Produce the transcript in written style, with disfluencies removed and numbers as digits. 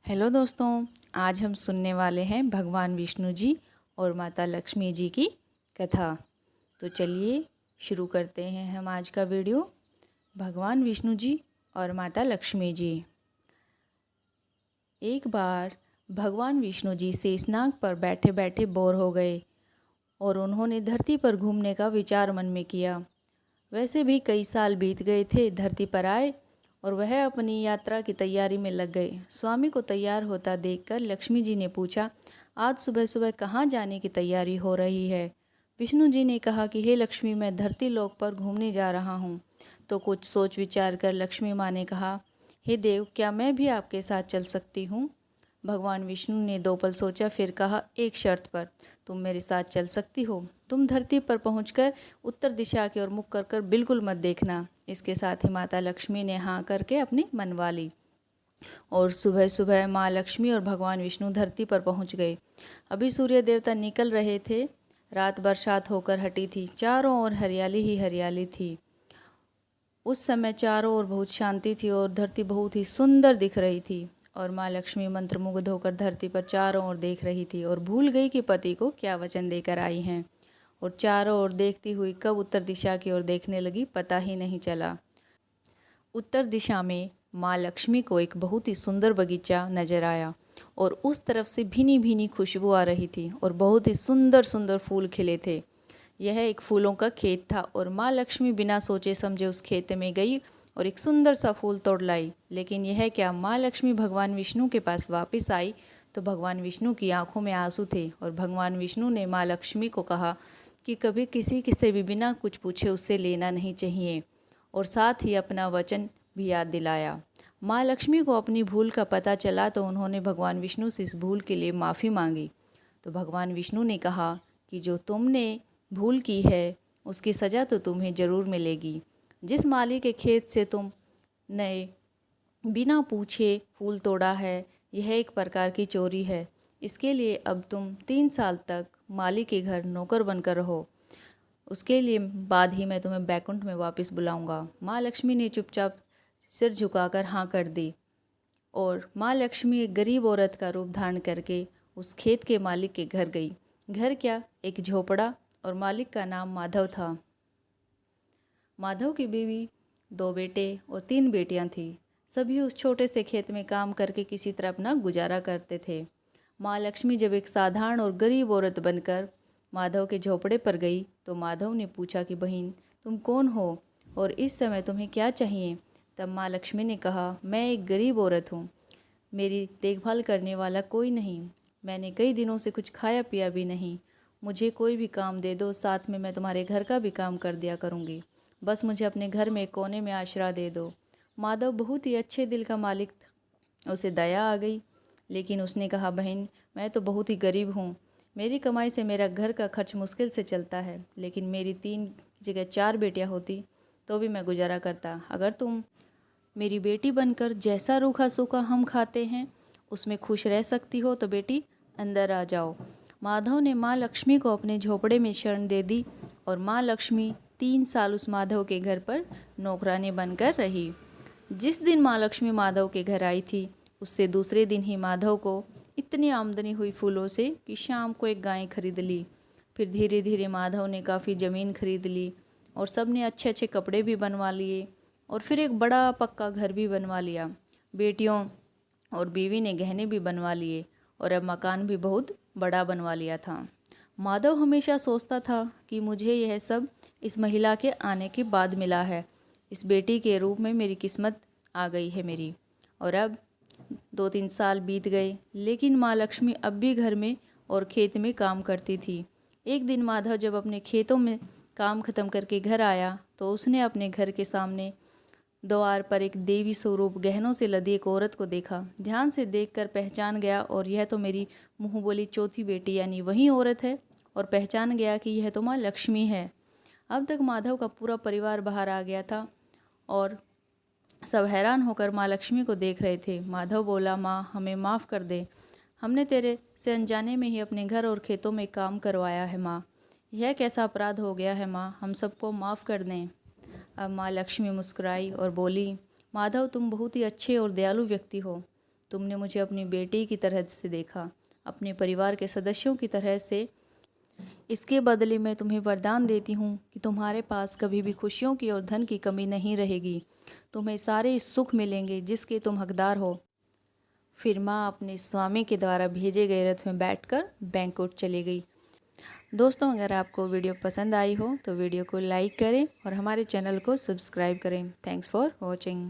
Hello दोस्तों, आज हम सुनने वाले हैं भगवान विष्णु जी और माता लक्ष्मी जी की कथा। तो चलिए शुरू करते हैं हम आज का वीडियो। भगवान विष्णु जी और माता लक्ष्मी जी। एक बार भगवान विष्णु जी शेषनाग पर बैठे बैठे बोर हो गए और उन्होंने धरती पर घूमने का विचार मन में किया। वैसे भी कई साल बीत गए थे धरती पर आए और वह अपनी यात्रा की तैयारी में लग गए। स्वामी को तैयार होता देखकर लक्ष्मी जी ने पूछा, आज सुबह सुबह कहाँ जाने की तैयारी हो रही है? विष्णु जी ने कहा कि हे लक्ष्मी, मैं धरती लोक पर घूमने जा रहा हूँ। तो कुछ सोच विचार कर लक्ष्मी माँ ने कहा, हे देव, क्या मैं भी आपके साथ चल सकती हूँ? भगवान विष्णु ने 2 पल सोचा, फिर कहा, एक शर्त पर। तुम मेरे साथ चल सकती हो। तुम धरती पर पहुंचकर उत्तर दिशा की ओर मुख कर कर बिल्कुल मत देखना। इसके साथ ही माता लक्ष्मी ने हाँ करके अपनी मनवा ली और सुबह सुबह माँ लक्ष्मी और भगवान विष्णु धरती पर पहुंच गए। अभी सूर्य देवता निकल रहे थे। रात बरसात होकर हटी थी। चारों ओर हरियाली ही हरियाली थी। उस समय चारों ओर बहुत शांति थी और धरती बहुत ही सुंदर दिख रही थी। और माँ लक्ष्मी मंत्रमुग्ध होकर धरती पर चारों ओर देख रही थी और भूल गई कि पति को क्या वचन देकर आई हैं। और चारों ओर देखती हुई कब उत्तर दिशा की ओर देखने लगी पता ही नहीं चला। उत्तर दिशा में माँ लक्ष्मी को एक बहुत ही सुंदर बगीचा नजर आया और उस तरफ से भीनी भीनी खुशबू आ रही थी और बहुत ही सुंदर सुंदर फूल खिले थे। यह एक फूलों का खेत था और माँ लक्ष्मी बिना सोचे समझे उस खेत में गई और एक सुंदर सा फूल तोड़ लाई। लेकिन यह क्या, माँ लक्ष्मी भगवान विष्णु के पास वापस आई तो भगवान विष्णु की आंखों में आंसू थे और भगवान विष्णु ने माँ लक्ष्मी को कहा कि कभी किसी से भी बिना कुछ पूछे उससे लेना नहीं चाहिए और साथ ही अपना वचन भी याद दिलाया। माँ लक्ष्मी को अपनी भूल का पता चला तो उन्होंने भगवान विष्णु से इस भूल के लिए माफ़ी मांगी। तो भगवान विष्णु ने कहा कि जो तुमने भूल की है उसकी सज़ा तो तुम्हें ज़रूर मिलेगी। जिस माली के खेत से तुम ने बिना पूछे फूल तोड़ा है, यह एक प्रकार की चोरी है। इसके लिए अब तुम 3 साल तक माली के घर नौकर बनकर रहो। उसके लिए बाद ही मैं तुम्हें बैकुंठ में वापस बुलाऊंगा। माँ लक्ष्मी ने चुपचाप सिर झुकाकर हाँ कर दी और माँ लक्ष्मी एक गरीब औरत का रूप धारण करके उस खेत के मालिक के घर गई। घर क्या, एक झोपड़ा, और मालिक का नाम माधव था। माधव की बीवी, 2 बेटे और 3 बेटियां थीं। सभी उस छोटे से खेत में काम करके किसी तरह अपना गुजारा करते थे। माँ लक्ष्मी जब एक साधारण और गरीब औरत बनकर माधव के झोपड़े पर गई तो माधव ने पूछा कि बहन, तुम कौन हो और इस समय तुम्हें क्या चाहिए? तब माँ लक्ष्मी ने कहा, मैं एक गरीब औरत हूँ, मेरी देखभाल करने वाला कोई नहीं, मैंने कई दिनों से कुछ खाया पिया भी नहीं, मुझे कोई भी काम दे दो, साथ में मैं तुम्हारे घर का भी काम कर दिया करूँगी, बस मुझे अपने घर में कोने में आश्रय दे दो। माधव बहुत ही अच्छे दिल का मालिक था, उसे दया आ गई, लेकिन उसने कहा, बहन, मैं तो बहुत ही गरीब हूँ, मेरी कमाई से मेरा घर का खर्च मुश्किल से चलता है, लेकिन मेरी 3 की जगह 4 बेटियाँ होती तो भी मैं गुजारा करता। अगर तुम मेरी बेटी बनकर जैसा रूखा सूखा हम खाते हैं उसमें खुश रह सकती हो तो बेटी अंदर आ जाओ। माधव ने माँ लक्ष्मी को अपने झोपड़े में शरण दे दी और माँ लक्ष्मी 3 साल उस माधव के घर पर नौकरानी बनकर रही। जिस दिन माँ लक्ष्मी माधव के घर आई थी उससे दूसरे दिन ही माधव को इतनी आमदनी हुई फूलों से कि शाम को एक गाय खरीद ली। फिर धीरे धीरे माधव ने काफ़ी ज़मीन खरीद ली और सब ने अच्छे अच्छे कपड़े भी बनवा लिए और फिर एक बड़ा पक्का घर भी बनवा लिया। बेटियों और बीवी ने गहने भी बनवा लिए और अब मकान भी बहुत बड़ा बनवा लिया था। माधव हमेशा सोचता था कि मुझे यह सब इस महिला के आने के बाद मिला है, इस बेटी के रूप में मेरी किस्मत आ गई है मेरी। और अब 2-3 साल बीत गए, लेकिन माँ लक्ष्मी अब भी घर में और खेत में काम करती थी। एक दिन माधव जब अपने खेतों में काम खत्म करके घर आया तो उसने अपने घर के सामने द्वार पर एक देवी स्वरूप गहनों से लदी एक औरत को देखा। ध्यान से देखकर पहचान गया और यह तो मेरी मुँह बोली चौथी बेटी यानी वही औरत है, और पहचान गया कि यह तो माँ लक्ष्मी है। अब तक माधव का पूरा परिवार बाहर आ गया था और सब हैरान होकर माँ लक्ष्मी को देख रहे थे। माधव बोला, माँ, हमें माफ़ कर दे, हमने तेरे से अनजाने में ही अपने घर और खेतों में काम करवाया है माँ, यह कैसा अपराध हो गया है माँ, हम सबको माफ़ कर दें। अब माँ लक्ष्मी मुस्कुराई और बोली, माधव, तुम बहुत ही अच्छे और दयालु व्यक्ति हो, तुमने मुझे अपनी बेटी की तरह से देखा, अपने परिवार के सदस्यों की तरह से। इसके बदले मैं तुम्हें वरदान देती हूँ कि तुम्हारे पास कभी भी खुशियों की और धन की कमी नहीं रहेगी। तुम्हें सारे सुख मिलेंगे जिसके तुम हकदार हो। फिर माँ अपने स्वामी के द्वारा भेजे गए रथ में बैठकर बैंकुट चली गई। दोस्तों, अगर आपको वीडियो पसंद आई हो तो वीडियो को लाइक करें और हमारे चैनल को सब्सक्राइब करें। Thanks for watching.